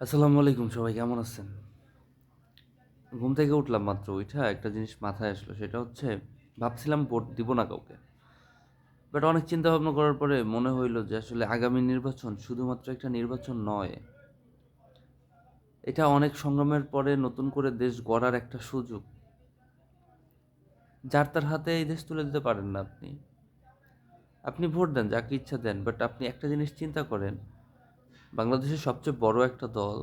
আসসালামু আলাইকুম, সবাই কেমন আছেন? ঘুম থেকে উঠলাম মাত্র, ওইটা একটা জিনিস মাথায় আসলো, সেটা হচ্ছে ভাবছিলাম ভোট দিব না কাউকে। বাট অনেক চিন্তা ভাবনা করার পরে মনে হইলো যে আসলে আগামী নির্বাচন শুধুমাত্র একটা নির্বাচন নয়, এটা অনেক সংগ্রামের পরে নতুন করে দেশ গড়ার একটা সুযোগ। যার তার হাতে এই দেশ তুলে দিতে পারেন না আপনি। আপনি ভোট দেন, যাকে ইচ্ছা দেন, বাট আপনি একটা জিনিস চিন্তা করেন, বাংলাদেশের সবচেয়ে বড় একটা দল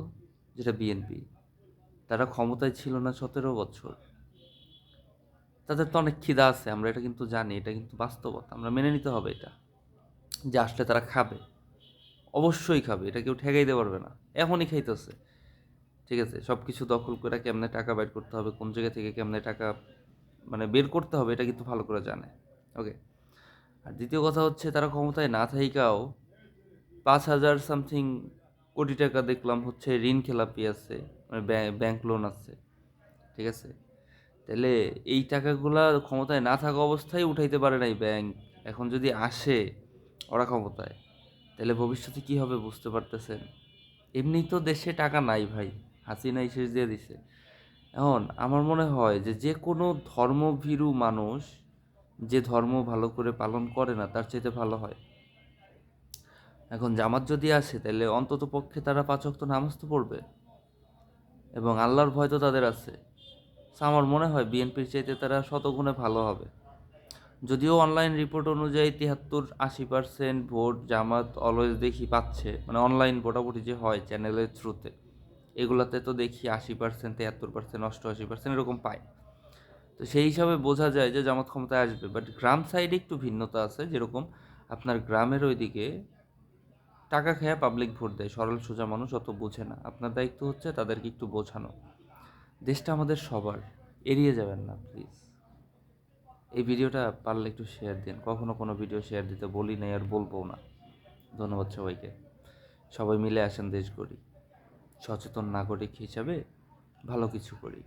যেটা বিএনপি, তারা ক্ষমতায় ছিল না 17 বছর। তাদের তো অনেক খিদা আছে, আমরা এটা কিন্তু জানি, এটা কিন্তু বাস্তবতা, আমরা মেনে নিতে হবে এটা, যে আসলে তারা খাবে, অবশ্যই খাবে, এটা কেউ ঠেকাই দিতে পারবে না। এখনই খাইতেছে, ঠিক আছে? সব কিছু দখল করে কেমনে টাকা বের করতে হবে, কোন জায়গা থেকে কেমনে টাকা মানে বের করতে হবে, এটা কিন্তু ভালো করে জানে। ওকে। আর দ্বিতীয় কথা হচ্ছে, তারা ক্ষমতায় না থাইকাও 5,000 সামথিং কোটি টাকা দেখলাম হচ্ছে ঋণ খেলাপি আছে, মানে ব্যাংক লোন আছে, ঠিক আছে? তাহলে এই টাকাগুলা ক্ষমতায় না থাকা অবস্থায় উঠাইতে পারে নাই ব্যাংক, এখন যদি আসে ওরা ক্ষমতায়, তাহলে ভবিষ্যতে কি হবে বুঝতে পারতেছেন? এমনি তো দেশে টাকা নাই ভাই, হাসিনাই শেষ দিয়ে দিছে। এখন আমার মনে হয় যে যে কোনো ধর্মভীরু মানুষ, যে ধর্ম ভালো করে পালন করে না তার চাইতে ভালো হয়। এখন জামাত যদি আসে তাহলে অন্তত পক্ষে তারা 5 ওয়াক্ত নামাজ তো পড়বে, এবং আল্লাহর ভয় তো তাদের আছে। So আমার মনে হয় বিএনপির চাইতে তারা শতগুণে ভালো হবে। যদিও অনলাইন রিপোর্ট অনুযায়ী 73-80% ভোট জামাত অলওয়েজ দেখি পাচ্ছে, মানে অনলাইন ভোটাভুটি যে হয় চ্যানেলের থ্রুতে, এগুলাতে তো দেখি 80%, 73%, 88% এরকম পায়। তো সেই হিসাবে বোঝা যায় যে জামাত ক্ষমতায় আসবে। বাট গ্রাম সাইডে একটু ভিন্নতা আছে, যেরকম আপনার গ্রামের ওইদিকে টাকা খেয়ে পাবলিক ভোট দেয়, সরল সোজা মানুষ অত বোঝে না। আপনার দায়িত্ব হচ্ছে তাদেরকে একটু বোঝানো। দেশটা আমাদের সবার, এড়িয়ে যাবেন না প্লিজ। এই ভিডিওটা পারলে একটু শেয়ার দিন, কখনো কোনো ভিডিও শেয়ার দিতে বলি নাই আর বলবো না। ধন্যবাদ সবাইকে। সবাই মিলে আসেন, দেশ গড়ি, সচেতন নাগরিক হিসাবে ভালো কিছু করি।